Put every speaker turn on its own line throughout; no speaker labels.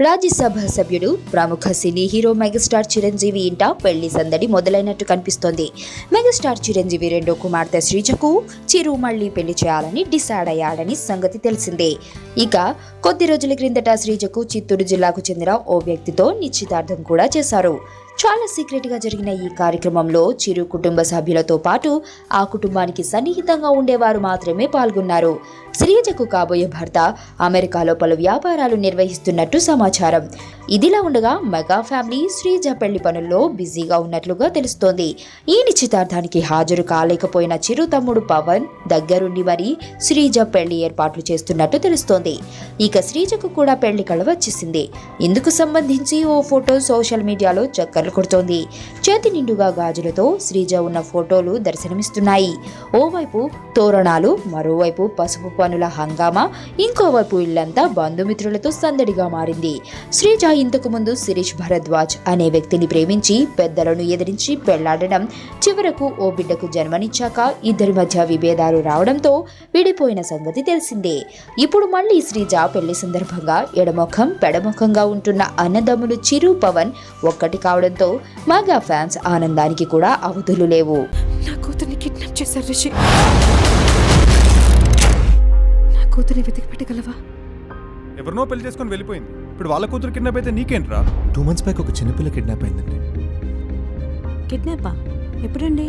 రాజ్యసభ సభ్యుడు ప్రముఖ cine hero megastar Chiranjeevi ఇంట పెళ్లి సందడి మొదలైనట్టు కనిపిస్తోంది. మెగాస్టార్ చిరంజీవి రెండో కుమార్తె శ్రీజకు చిరు మళ్లీ పెళ్లి చేయాలని డిసైడ్ అయ్యాడని సంగతి తెలిసిందే. ఇక కొద్ది రోజుల క్రిందట శ్రీజకు చిత్తూరు జిల్లాకు చెందిన ఓ వ్యక్తితో నిశ్చితార్థం కూడా చేశారు. చాలా సీక్రెట్ గా జరిగిన ఈ కార్యక్రమంలో చిరు కుటుంబ సభ్యులతో పాటు ఆ కుటుంబానికి సన్నిహితంగా ఉండేవారు మాత్రమే పాల్గొన్నారు. శ్రీజకు కాబోయే భర్త అమెరికాలో పలు వ్యాపారాలు నిర్వహిస్తున్నట్టు సమాచారం. ఇదిలా ఉండగా మెగా ఫ్యామిలీ శ్రీజ పెళ్లి పనుల్లో బిజీగా ఉన్నట్లుగా తెలుస్తోంది. ఈ నిశ్చితార్థానికి హాజరు కాలేకపోయిన చిరు తమ్ముడు పవన్ దగ్గరుండి మరీ శ్రీజ పెళ్లి ఏర్పాట్లు చేస్తున్నట్టు తెలుస్తోంది. ఇక శ్రీజకు కూడా పెళ్లి కళ వచ్చేసింది. ఇందుకు సంబంధించి ఓ ఫోటో సోషల్ మీడియాలో చక్కర్లు కొడుతోంది. చేతి నిండుగా గాజులతో శ్రీజ ఉన్న ఫోటోలు దర్శనమిస్తున్నాయి. ఓవైపు తోరణాలు, మరోవైపు పసుపు పనుల హంగామా, ఇంకోవైపు ఇల్లంతా బంధుమిత్రులతో సందడిగా మారింది. శ్రీజ ఇంతకు ముందు శిరీష్ భరద్వాజ్ అనే వ్యక్తిని ప్రేమించి పెద్దలను ఎదిరించి పెళ్లాడడం, చివరకు ఓ బిడ్డకు జన్మనిచ్చాక ఇద్దరి మధ్య విభేదాలు రావడంతో విడిపోయిన సంగతి తెలిసిందే. ఇప్పుడు మళ్లీ శ్రీజ పెళ్లి సందర్భంగా ఎడముఖం పెడముఖంగా ఉంటున్న అన్నదమ్ములు చిరు పవన్ ఒక్కటి కావడంతో మెగా ఫ్యాన్స్ ఆనందానికి కూడా అవధులు లేవు.
నా కూతుర్ని కిడ్నాప్ చేశారు రిషి. నా కూతుర్ని వెతికి పెట్టగలవా?
ఎవరినో పెళ్లి చేసుకొని వెళ్ళిపోయింది. ఇప్పుడు వాళ్ళ కూతురు కిడ్నాప్ అయితే నీకేంట్రా?
2 months బ్యాక్ ఒక చిన్నపిల్ల కిడ్నాప్ అయిందండి.
కిడ్నాపా? ఎప్పుడండి?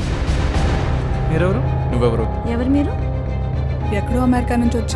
మీరెవరు?
నువ్వెవరు?
ఎవరు మీరు?
ఎక్కడో అమెరికా నుంచి వచ్చి